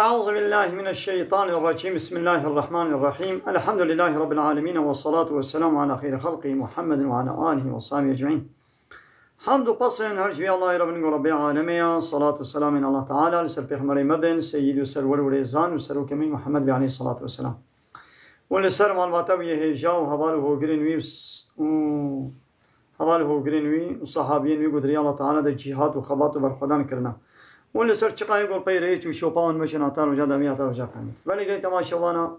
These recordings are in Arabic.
أعوذ بالله من الشيطان الرجيم. بسم الله الرحمن الرحيم. الحمد لله رب العالمين، والصلاة والسلام على خير خلقه محمد وعلى آله وصحبه أجمعين. حمد وقصن هرجبي الله رب العالمين، صلاة والسلام على الله تعالى لسر بيغمبر مدن سيد وسرور وريزان وسرو كمين محمد عليه الصلاة والسلام ولسر معلوماتوي هجاو هبالو هو جرينوي هبالو هو جرينوي وصحابين ويقدر الله تعالى ده جهاد وخبات وبرخدان كرنا واللي صار شقاي يقول بيريت وشوبان مشان عطار وجادا مياتا وجاكاني ولی گئی تماشا وانا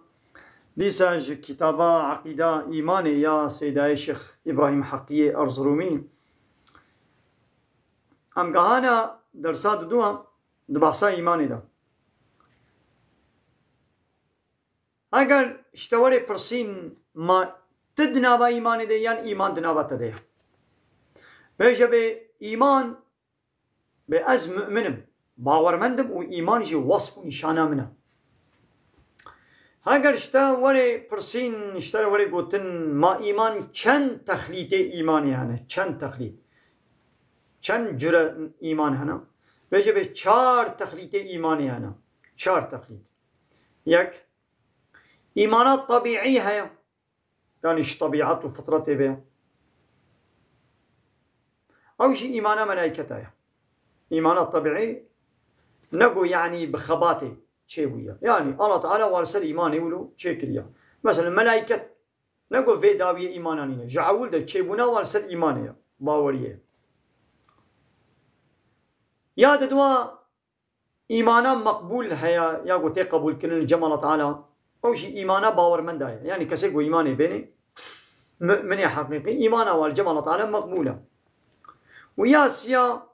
دیساج كتابة عقيدة إيماني يا سيداي شيخ إبراهيم حقية أرزرومي ام گهانا درسات دوام دبحثا إيماني دا اگر اشتوالي پرسين ما تدنا با إيماني دا يعني إيمان دنا تده بيجا بي إيمان بأز مؤمنم باورمندم و ایمانش وصف و نشانه منه. اگر اشتا ولی پرسین اشتا ولی گوتن ما ایمان چند تخلیط ایمانی هنه، چند تخلیط چند جرا ایمان هنه بجه به 4 تخلیط ایمانی هنه. 4 تخلیط. یک ایمانات طبیعی هیا یعنی طبیعت و فطرت بیا اوش ایمانا ملائکت هیا. ایمانات طبیعی نقو يعني بخباتي شيء يعني الله تعالى وارسل إيمان يقولوا شيء كريا مثلا ملائكة نقو في داوية إيمانانية جعول ده شيء بنا وارسل إيمانية باورية يا دوا إيمانا مقبول هيا يا قو تقبل كل جمال تعالى أو شيء إيمانا باور من داية يعني كسيقو إيماني بيني من حقيقي إيمانا والجمال تعالى مقبولة ويا سيا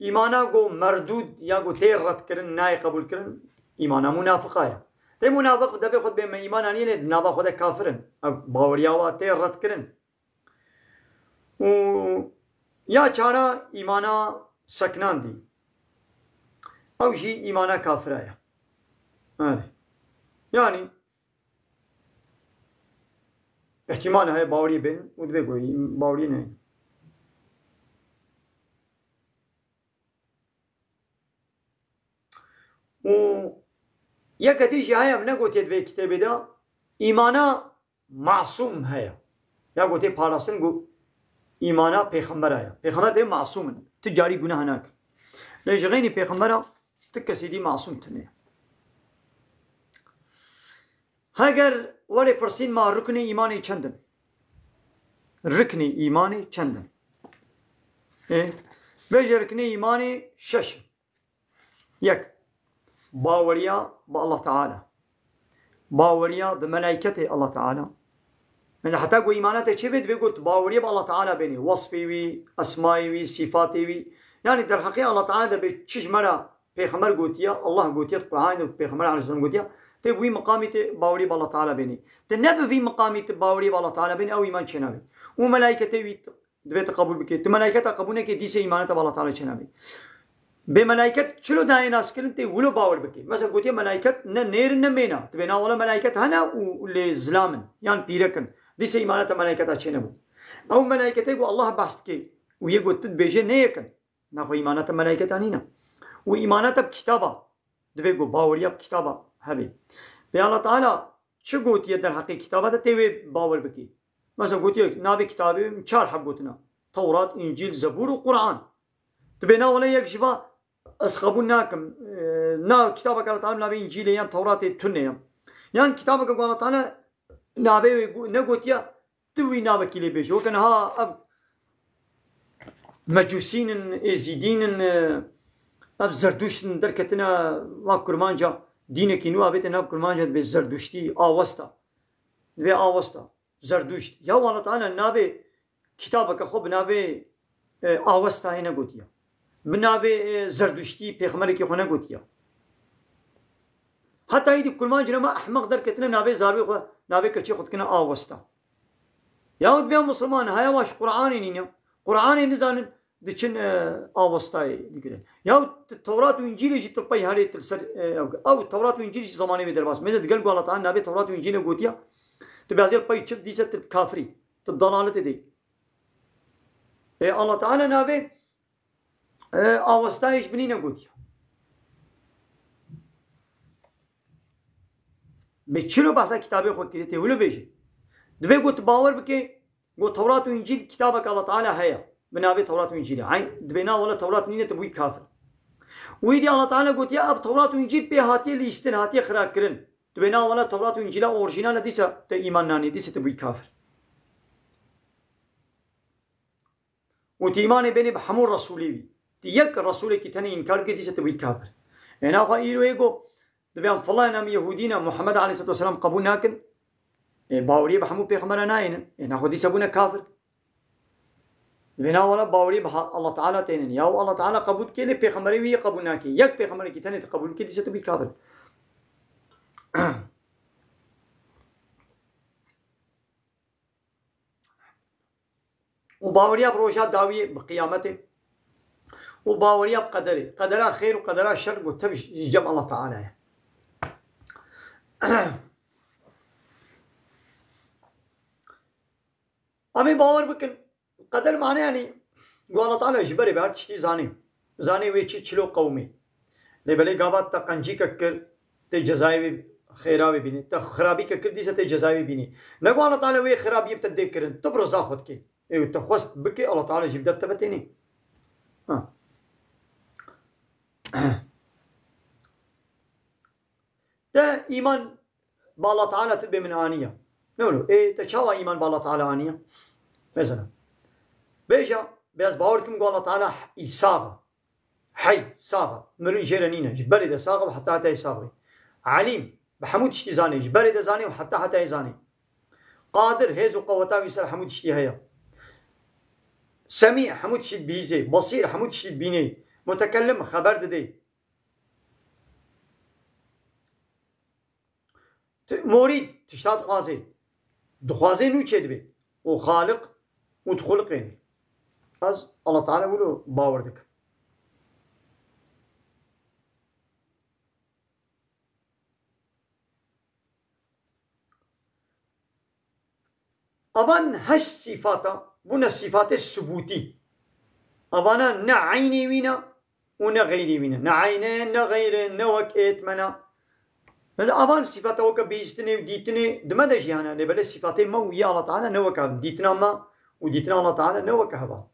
ایمانا گو مردود یا گو تیر رد کرن نای قبول کرن ایمانا منافقه یا تی منافق دبی خود به ایمانا نیه نابا خود کافرن باوریا و تیر رد کرن و یا چارا ایمانا سکنان دی او جی ایمانا کافره یا یعنی احتمال های باوری بین و دبی گوی باوری نه و یک دیجی هایم نگوتید وی کتابی دا ایمانا معصوم هیا یا گوتی پاراسن گو ایمانا پیغمبر هیا پیغمبر دی معصومن تجاری گناه ناک لیش غینی پیغمبر تکسی دی معصوم تنه هاگر ولی پرسین ما رکن ایمانی چندن رکن ایمانی چندن بیجه رکن ایمانی 6 یک باوريا بالله تعالى باوريا بملائكته الله تعالى من حتى قو إيماناته شفت بيقول باوريا بالله تعالى بيني وصفي وي أسمائي وي صفاتي وي يعني در حقيقة الله تعالى ده بتشج مرة بيخمر قوتيا الله قوتيا القرآن وبيخمر عليه السلام قوتيا تبوي مقامي باوريا بالله تعالى بيني تنبه في مقامي باوريا بالله تعالى بيني أو إيمان شنابي وملائكته وي دبيت قبول بكي تملائكته قبولنا كي ديس إيمانته بالله تعالى شنابي بملائكة شلو داعي ناس كلن تي ولو باور بكي مثلا قلت يا ملائكة نير نمينا تبينا ولا ملائكة هنا ولي زلامن يعني بيركن دي سي معناتها ملائكة تشينبو او ملائكة يقول الله بحث كي ويقول تدبيجي نيكن ناخو ايمانات ملائكة تانينا وايمانات بكتابة دبيقول باوريا بكتابة هبي بي الله تعالى شو قلت يا در حقيقة كتابة تيوي باور بكي مثلا قلت يا نابي كتابي 4 حقوتنا توراة انجيل زبور وقرآن تبينا ولا يكشفا أسخبوناكم نا كتابك الله تعالى نبي إنجيلي يعني توراة تنيا يعني كتابك الله تعالى نبي نقول يا توي نبي كلي بيجو كان ها مجوسين إزيدين أب زردوشتن دركتنا ما كرمانجا دينك إنو أبيتنا كرمانجا بزردوشتي آوستا نبي آوستا زردوشت يا الله تعالى نبي كتابك خب نبي آوستا هنا قلت يا بنابه زردشتی پیغمبری که خونه گوتیا حتی ایدی کلمان جنما احمق در کتنه نابه زاربی خود نابه کچی خود کنه آوستا یاود بیا مسلمان هیا واش قرآنی نینیا قرآنی نزانن دچن آوستای دیگه یاود تورات و انجیل جی تلپای حالی تلسر او تورات و انجیل جی زمانی می درباس میزد گل گوالات آن نابه تورات و انجیل گوتیا تبازیل پای چپ دیسه کافری تضلالت دی الله تعالی نابه آوستایش بنی نگوتیا بچلو بحثا كتابي خو كده ولو بيجي دبي قلت باور بكي قلت توراة وإنجيل كتابك الله تعالى هيا بنابي توراة وإنجيل عين دبينا ولا توراة نينة تبوي كافر ويدي الله تعالى قلت يا أب توراة وإنجيل بهاتي اللي يشتن هاتي خراك كرن دبينا ولا توراة وإنجيل أورجينال ديسا تإيمان ناني ديسا تبوي كافر وتيمان بيني بحمور رسولي تيك رسولي كتاني إنكار كي ديسا تبوي كافر هنا قايلو إيجو دبيان فالله نام يهودينا محمد عليه الصلاة والسلام قبول ناكن باوري بحمو بيغمرنا ناين هنا خدي سبونا كافر دبينا ولا باوري بها الله تعالى تينن يا الله تعالى قبول كيلي بيغمري وي قبول ناكي يك بيغمري كتاني تقبول كي ديسا تبوي كافر وباوريا بروجات داوي بقيامته وباوريا بقدره قدرها خير وقدرها شر وتبش جمع الله تعالى أمي باور بكن قدر معناه يعني الله تعالى جبري بهر تشتي زاني ويتشي تشلو قومي لبلي قابات تقنجي ككر تجزاي خيراوي بيني تخرابي ككر ديسة تجزاي بيني نقول الله تعالى وي خرابي بتدكرن تبرز اخذ كي ايوه تخوست بكي الله تعالى جيب دبت بتيني ده إيمان بالله تعالى تبي من آنية نقوله إيه تشاوى إيمان بالله تعالى آنية مثلا بيجا بيز باوركم قال الله تعالى إيساغ حي ساغ مرن جيرانينا جبري ده ساغ وحتى حتى يساغي عليم بحمود اشتي زاني جبري ده زاني وحتى حتى يزاني قادر هيز وقوتا ويسر حمود اشتي هيا سميع حمود اشتي بيزي بصير حمود اشتي بيني متكلم خبر ددي مريد تشتاد خوازي دخوازي نو چه دبي وخالق وتخلق يعني از الله تعالى بقوله باوردك أبان هش صفاتا بنا الصفات الثبوتي أبانا نعيني وينا ونغيري وينا نعينين نغيرين نوك إتمنا أبان صفاتا وكا بيجتني وديتني دمدش يعني لبلا الصفاتين ما ويا الله تعالى نوكا ديتنا ما وديتنا الله تعالى نوكا هبا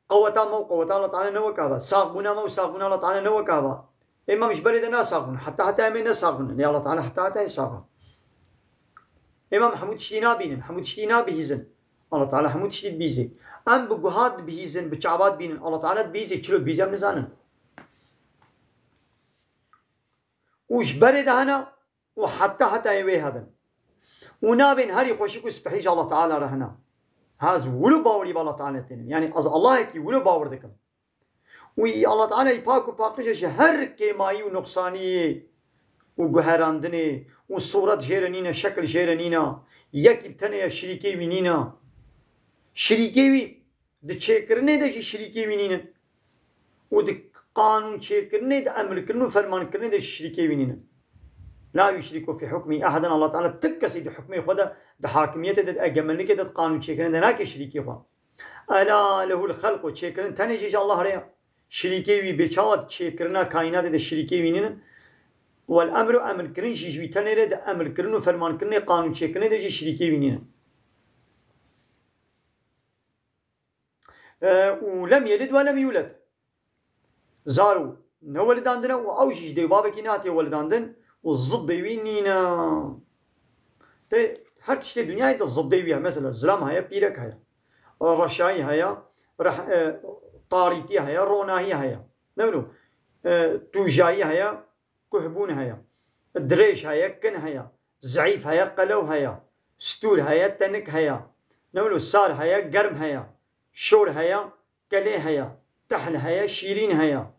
قوتا ما وقوتا الله تعالى نوكا هبا ساقبنا ما وساقبنا الله تعالى نوكا هبا إما مش بريدنا ساقبنا حتى أمين ساقبنا يا الله تعالى حتى يساقبنا إمام محمود شتينا بينن محمود شتينا بيهزن الله تعالى محمود شتيد بيزي أم بجهاد بيهزن بشعبات بينن الله تعالى بيزي شلو بيزي من زانن وش برد هنا وحتى يوهبن ونابن هاري خوشكو سبحيج الله تعالى رهنا هاز ولو باوري بالله تعالى تنم يعني از الله كي ولو باور دكم وي الله تعالى يباكو باقيش هر كيماي ونقصاني وجهراندني وصورة جيرانينا شكل جيرانينا يكي بتنيا شريكي وينينا شريكي وي دتشكرني دجي شريكي وينينا ودك قانون شكرني د أمر كرنو فرمان كرني دجي شريكي وينينا لا يشركوا في حكمي أحدا الله تعالى تكسي د حكمي خدا د حاكميته د أجملني كده قانون شكرني ناك شريكي خوا ألا له الخلق وشكرن تاني جيش الله ريا شريكي وي بيشاد شكرنا كائنات د شريكي وينينا والأمر أمر كرن جيجوي تنيرد أمر كرنو فرمان كرني قانون شكرني دجي شريكي وينينا ولم يلد ولم يولد زارو نولد عندنا وأوجيج دي بابك ناتي ولد عندن والضد وينينا هر تشتي دنيا هي الضد ويها مثلا الزلام هيا بيرك هيا رشاي هيا طاريتي هيا روناهي هيا نقولوا توجاي هيا كهبون هيا دريش هيا كن هيا زعيف هيا قلو هيا ستور هيا تنك هيا نقولوا سار هيا قرم هيا شور هيا كلي هيا تحل هيا شيرين هيا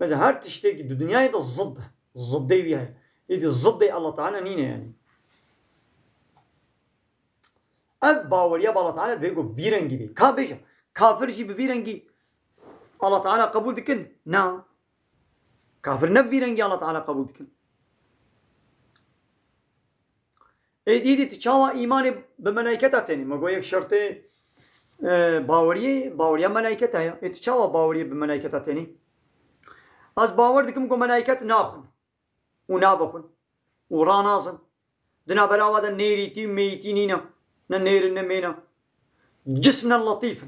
مثلا هر تشتي الدنيا هي الضد الضدي بيها إذا الضدي الله تعالى نينا يعني أب باور يا الله تعالى بيقول بيرنجي بي كابيجا كافر جي بيرنجي الله تعالى قبول دكن نا كافر نبيرنجي الله تعالى قبول دكن إيدي تشاوى إيماني بملائكته تاني ما قوي شرطي باوريه ملائكته هي تشاوى باوريه بملائكته تاني از باور دكم کو ملائكت ناخن ونابخن ورانازن دنا براوة النيريتي ميتينينا ننير النمينا جسمنا اللطيف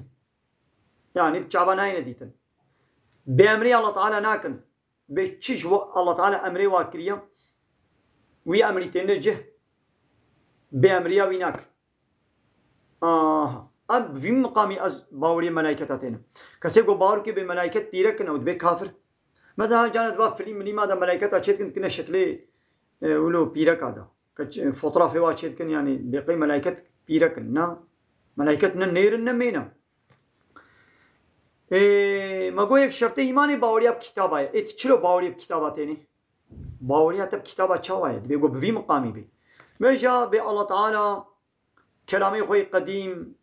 يعني بشعبانين ديتن بأمري الله تعالى ناكن بتشج الله تعالى أمري واكريا وي أمري تنجه بأمريا ويناك اب في مقامي از باوري ملائكتاتنا كسيقو باور كي بملائكة بيرك نود بي كافر ماذا جانت باب فيلم من ماذا ملائكة اشيت كنت كنا شكلي ولو بيرك هذا فترة في واشيت كن يعني بقي ملائكة بيرك نا ملائكتنا نير النمينا ما قويك شرط إيماني باوري بكتابة اتشلو باوري بكتاباتني باوري حتى بكتابة شواية بيقو بفي مقامي بي بيجا بالله تعالى كلامي خوي قديم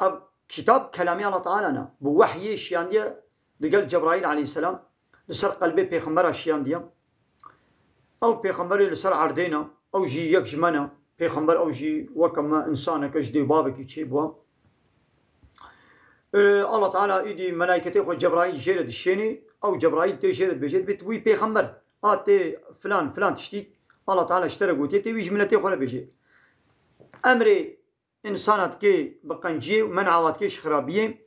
اب كتاب كلامي الله تعالى أنا بوحي شيان ديا دقل جبرائيل عليه السلام لسر قلبي بيخمر شيان ديا او بيخمر لسر عردينا او جي يكجمنا بيخمر او جي وكما انسانك اجدي بابك يتشيبوا الله تعالى ايدي ملائكتي خو جبرائيل جيرد الشيني او جبرائيل تي جيرد بجد بتوي بيخمر تي فلان فلان تشتي الله تعالى اشترقوا تي ويجملتي خو بيجي امري انسانات كي بقنجي ومنعوات كيش خرابيه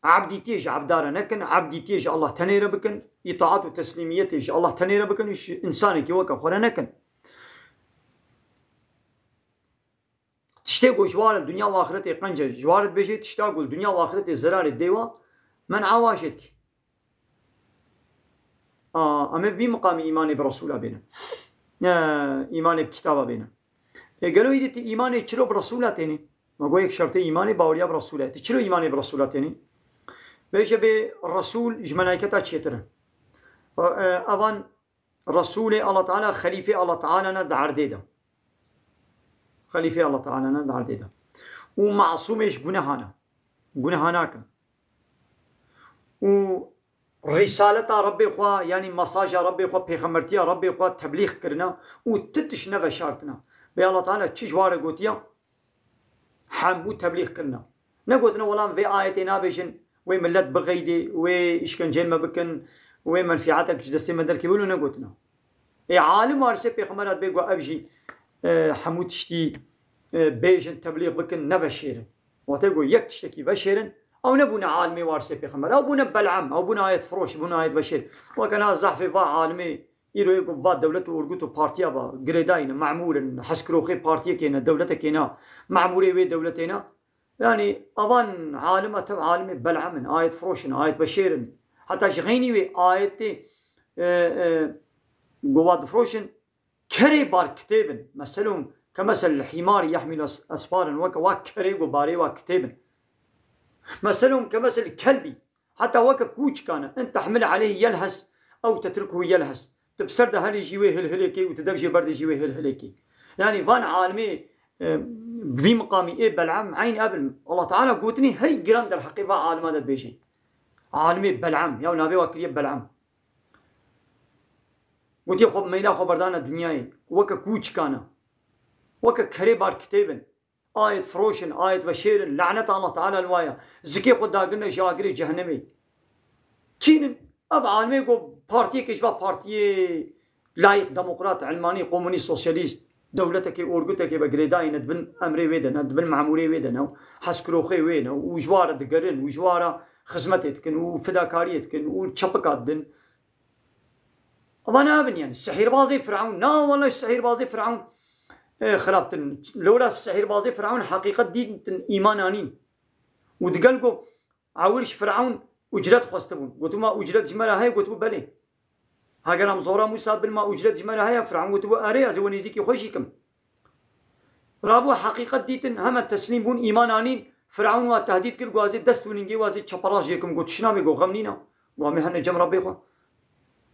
عبدي تيج عبدارة نكن عبدي تيج الله تنير بكن اطاعت وتسليمية تيج الله تنير بكن انساني كي وكا خورا نكن تشتاقوا جوار الدنيا واخرتي قنجة جوار بيجي تشتاقوا الدنيا واخرتي زرار الديوة من عواشتك اما بي مقام ايماني برسوله بينا ايماني بكتابه بينا قالوا يدي ايماني تشلو برسولاتيني ما قويك شرطي ايماني باوريا برسولات تشلو ايماني برسولاتيني بيجي بالرسول جملايكتا تشيتر اوان رسول الله تعالى خليفه الله تعالى ندعر ديدا خليفه الله تعالى ندعر ديدا ومعصومش جناهاناك ورسالة ربي خوا يعني مساج ربي خوا بيغمرتيا ربي خوا تبليغ كرنا وتتش نفا شارتنا بي الله تعالى تشيج وارا قوتيا حامو تبليغ كرنا نقوتنا والله في آيتنا بيشن وي ملت بغيدي وي إشكنجين ما بكن وي منفعاتك جدستي مدر كيبولو نقوتنا اي عالم وارسي بيغمرات بيقوا أبجي حمو تشتي بيجن تبليغ بكن نفا شيرن وتقول يك تشتكي بشيرن او نبونا عالمي وارسي بيغمر او بونا بلعم او بونا آية فروش بونا آية بشير وكان زحفي با عالمي يرو يقول با دولته ورقوتو بارتيا با قريداين معمول حسكروخي بارتيا كينا دولته كينا معمولي وي دولتينا يعني اظن عالمة تبع عالمي بلعم آية فروش آية بشير حتى شغيني وي آية قواد فروشن كري بار كتابن مثلهم كمثل الحمار يحمل اسفارا وكري وباري وكتابن مثلهم كمثل الكلب حتى وكا كوش كان انت تحمل عليه يلهس او تتركه يلهس تبسرد هل يجيوه الهليكي وتدبجي برد يجيوه الهليكي يعني فان عالمي في مقامي ايه بلعم عين ابن الله تعالى قوتني هي جراند الحقيقة عالم هذا بيجي عالمي بلعم يا نبي وكريه بلعم قلت خب ميلا خبردان الدنيا وكا كوش كان وكا كريبار كتابن آية فروشن آية بشير لعنة الله تعالى الوايا زكي خدا قلنا جاقري جهنمي تشين اب عالمي قو بارتي كيشبه بارتي لايق ديمقراط علماني قوموني سوسياليست دولتك اورغوتك بقريداي ندبن امري ويدنا ندبن معمولي ويدنا حسكروخي وينا وجوار دقرن وجوار خزمتك وفداكاريتك وتشبكات دن وانا ابن يعني السحير بازي فرعون لا والله السحير بازي فرعون خرابتن لولا السحير بازي فرعون حقيقة دين إيمانانين وتقلقوا عاولش فرعون أجرت خواستبون قلتوا ما أجرت جمالها هاي قلتوا بلي هاقنا مزورا موسى بالما أجرت جمالها هاي فرعون قلتوا أريا زواني زيكي خوشيكم رابوا حقيقة ديتن هم التسليم بون إيمانانين فرعون والتهديد كل قوازي دستون انجي وازي تشبراج يكم قلت شنامي قو غمنينا قوامي هن جم ربي خوا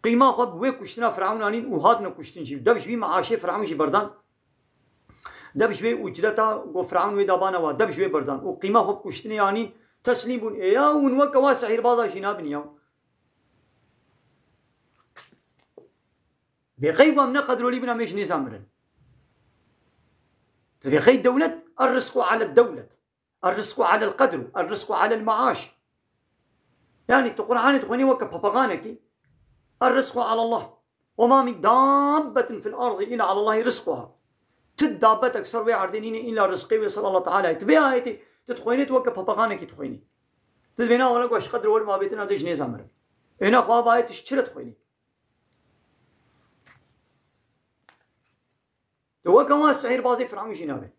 قيمة خوا بوي كشتنا فرعون انين وهاتنا كشتن جيب دبش بي معاشي فرعون جي بردان دبش بي اجرتا و فرعون وي دابانا وا دبش بي بردان وقيمه خو كشتني يعني تسليم يا ونوك واسحير بازا جناب نيا بغيب من قدروا لي بنا مش نزامرن بغي دولة الرزق على الدولة الرزق على القدر الرزق على المعاش يعني تقول عاني تقولني وك باباغانكي الرزق على الله وما من دابة في الأرض إلا على الله رزقها تدابتك سروي عردينين إلا رزقي ويصل الله تعالى تبيها هيتي تدخويني توقف بابغانك تدخويني تدبينا ولا قوش قدر ولا ما بيتنا زي جنيه زمر هنا خوابا هيتي تشتري تدخويني تو كمان السحير بازي فرعون جنابه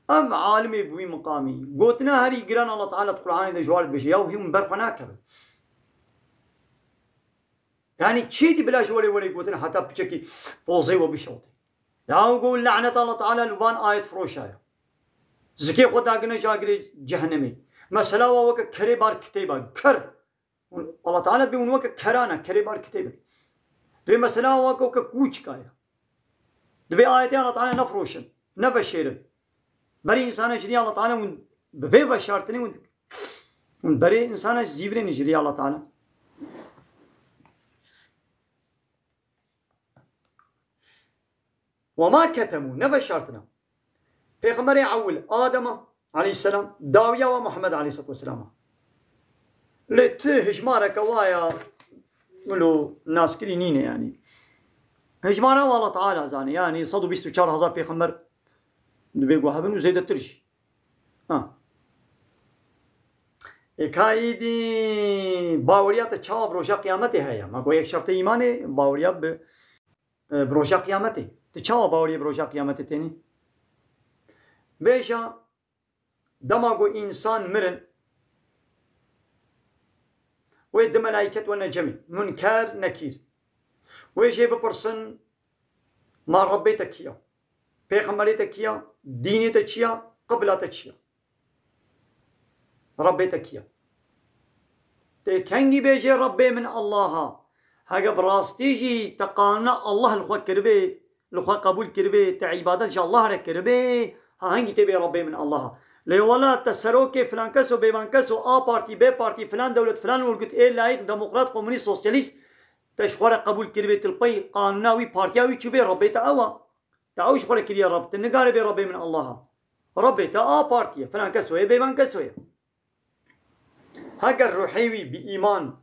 أم عالمي بوي مقامي قوتنا هري قران الله تعالى القرآن إذا جوارد بشي يو هم برفنا كبه يعني تشيدي بلا جواري ولي قوتنا حتى بشكي بوزي وبشوطي ياو قول لعنة الله تعالى لبان آية فروشايا زكي خدا قنا جاقري جهنمي مثلا ووكا كري بار كتيبا كر الله تعالى بيون وكا كرانا كري بار كتيبا دوي مثلا وكا كوچ كايا دوي آية الله تعالى نفروشن نبشيرن بري إنسان جري الله تعالى بفي بشارتني بري إنسان زيبرين جري الله تعالى وما كتموا نبشارتنا پیغمبر اول آدم عليه السلام داوية ومحمد عليه الصلاة والسلام لته هجمارك وايا ملو ناس كرينين يعني هجمارة والله تعالى زاني يعني صدو 24,000 پیغمبر بيقوا هبن وزيد الترجي اكايدي باوريات تشاو بروجا قيامته هيا ما كو یک شرط ایمانه باوريا بروجا قيامته تشاو باوريا بروجا قيامته تاني بيشا دماغو إنسان مرن ويد ملائكة والنجمي منكر نكير ويجي ببرسن ما ربيتك يا پیغمبريتك يا دينيتك يا قبلاتك يا ربيتك يا تكنجي بيجي ربي من الله هاقا براستيجي تقانا الله الخوات كربي الخوات قبول كربي تعبادات الله ركربي هنگی تبي ربي من الله لي ولا تسروك فلان كسو بيبان كسو بارتي بي بارتي فلان دولة فلان ولقت ايه لايق ديمقراط كومونيست سوسياليست تشخور قبول كربي تلقي قانوناوي بارتياوي تشوبي ربي تعوش خور كريا رب تنقال بي ربي من الله ربي بارتي فلان كسو ايه بيبان كسو ايه هكا الروحيوي بإيمان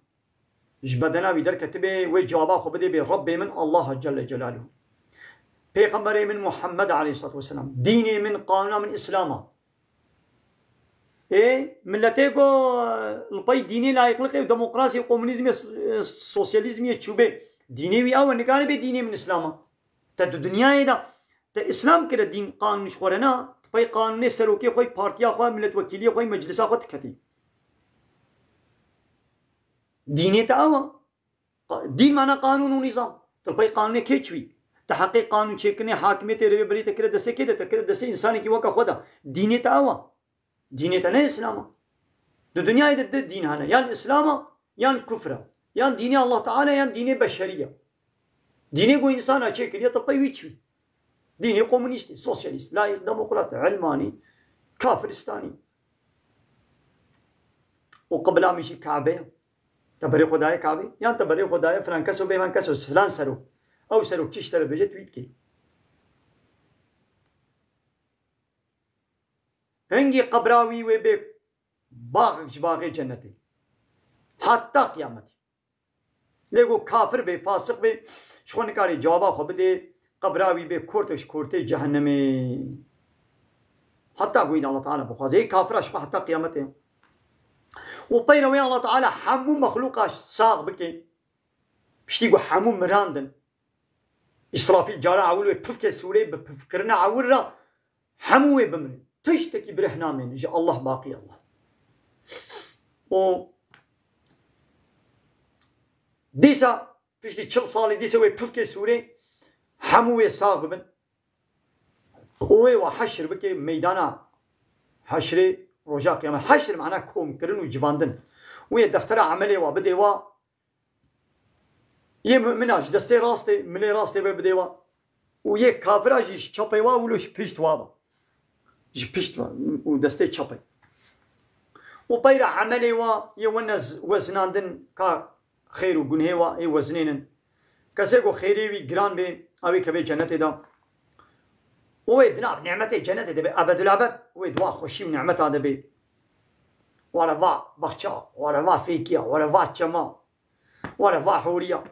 جبدناوي درك تبي وجوابا خو بدي بي ربي من الله جل جلاله پیغمبر من محمد عليه الصلاة والسلام ديني من قانون من إسلاما إيه ملتي كو البي ديني لا يخلق ديمقراطية وكومونيزم سوسياليزم يتشوبه ديني وي أو نقال بي ديني من إسلاما تد الدنيا إذا إسلام كده دين قانون شخورنا تبي قانون سلوكي خوي بارتيا خوي ملت وكيلية خوي مجلسا خوي تكتي ديني تأوى دين معنى قانون ونظام تبي قانون كيتشوي تحقيق قانون شكني حاكمية ربي بري تكرر دسي كده تكرر دسي إنساني كي وكا خدا ديني تأوى ديني تنا إسلاما الدنيا إذا دين هنا يعني إسلاما يعني كفر يعني ديني الله تعالى يعني ديني بشرية ديني كو إنسان أشكل يطبي ويتشوي ديني كومونيستي سوسياليست لا ديمقراط علماني كافرستاني وقبل مشي كعبة تبري خداي كعبة يعني تبري خداي فلان كسو بيمان كسو فلان سرو أو سروك تشتري بجت ويتكي هنجي قبراوي وبيك باغ جباغي جنتي حتى قيامتي ليقو كافر بي فاسق بي شخون كاري جوابا خو بدي قبراوي بي كورتش كورتي جهنمي حتى قوين الله تعالى بخوازي كافر أشبه حتى قيامتي وبينوين الله تعالى حمو مخلوقاش ساق بكي بشتيقو حمو مراندن إسرافيل جارا عول وبفك سوري بفكرنا عول را حموه بمن تشتكي برهنا من جاء الله باقي الله و ديسا بشتي 4 صالي ديسا وبفك سوري حموه ساق بمن وحشر بكي ميدانا حشري رجاء قيامة حشر معناه كوم كرن وجواندن ويا دفتر عملي وبدي يه مؤمناش دستي راستي ملي راستي ببديوا ويه كافراج يشطبي وا ولوش بيشت وابا بيشت ودستي تشطبي وبير عملي وا يونز وزناندن كا خير وجنهي وا اي وزنين كسيكو خيري وي جران بي اوي كبي جنتي دا ويدنا نعمتي جنتي دبي ابد الابد ويدوا خوشي ونعمت هذا بي ورا با بخشا ورا با فيكيا ورا با تشما ولا فا حورية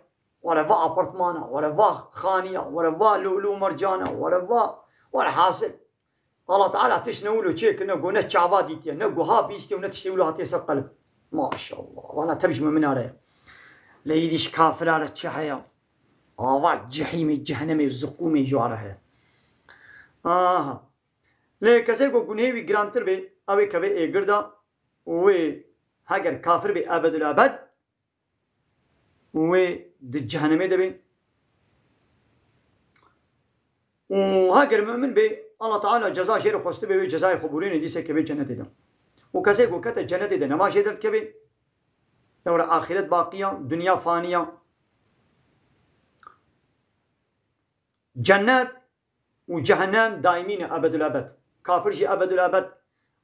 ولا فا أبرتمانة ولا فا خانية ولا فا لؤلؤ مرجانة ولا حاصل الله تعالى تشنولو شيك نقو نتشعباديتي نقو ها بيستي ونتشتولو هاتي سقلب ما شاء الله وانا ترجمة من عليه ليديش كافر على تشحيا جحيمي جهنمي وزقومي جو على ليه كسي کو گنهوی گرانتر بي اوه كوه ايگردا وه هاگر كافر بي ابد الابد وه د جهنمي ده بي وهاگر مؤمن بي الله تعالى جزا شير خوست بي جزاء خبورين ديسه كوه جنت ده وكسي کو كتا جنت ده نما شدرت كوه يورا آخرت باقية دنيا فانية جنات وجهنم دائمين أبد الأبد كافر جي أبد الأبد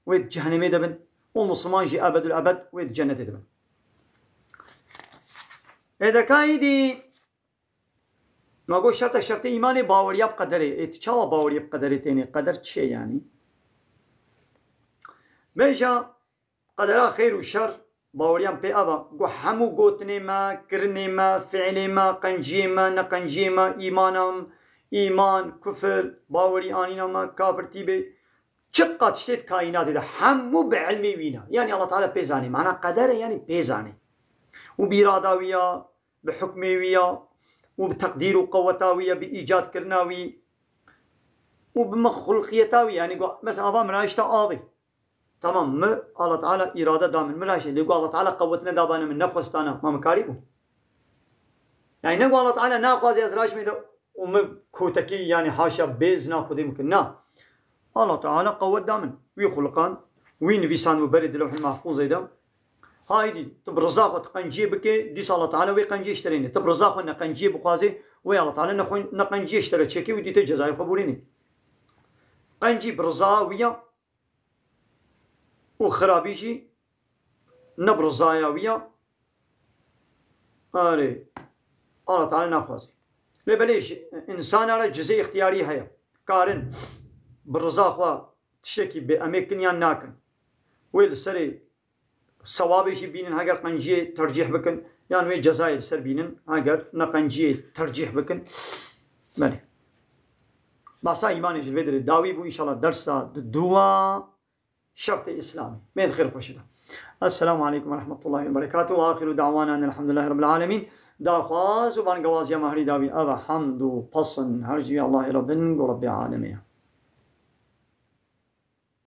ويد جهنم دبن ومسلمان جي أبد الأبد ويد جنة دبن إذا كايدي ما قول شرط إيماني باوريا بقدره اتشاوا باوريا بقدره تاني قدر تشي يعني بيجا قدرها خير وشر باوريا بي أبا قو حمو قوتني ما كرني ما فعلي ما قنجي ما نقنجي ما إيمان كفر باوري آنينا ما كافر تيبي چقدر شتت كائنات ده همو بعلمي وينا يعني الله تعالى بيزاني معنى قدره يعني بيزاني وبإراداوية بحكميوية وبتقدير وقوتاوية بإيجاد كرناوي وبمخلقيتاوي يعني مثلا أبا مناشتا آبي تمام ما الله تعالى إرادة دامن مناشتا لقوا الله تعالى قوتنا دابانا من نفستانا ما مكاريبو يعني نقول الله تعالى ناقوازي أزراش ميدو وما كوتكي يعني حاشا بيزنا خدي ممكن نا الله تعالى قوة دامن ويخلقان وين فيسان مبرد لوح المحفوظ ده هايدي تبرزاق تقنجي بكي ديس الله تعالى وي قنجي اشتريني تبرزاق نقنجي بقازي وي الله تعالى نقنجي اشتري تشكي ودي تجزاي قبوليني قنجي برزاوية وخرابيشي نبرزاياوية آلي الله تعالى ناخوازي لبليش إنسان على جزء اختياري هيا كارن بالرزاق تشتكي بأماكن ناكن ويل سري صوابي شي بينن هاجر قنجي ترجيح بكن يعني وي جزائر سر بينن هاجر نقنجي ترجيح بكن مالي باسا إيماني جلبيدر داوي بو إن شاء الله درسا دوا شرط إسلامي مين خير فشدا السلام عليكم ورحمة الله وبركاته وآخر دعوانا أن الحمد لله رب العالمين داخواز وبان قواز يا مهري داوي أبا حمد وبصن هرجي الله ربن ورب العالمين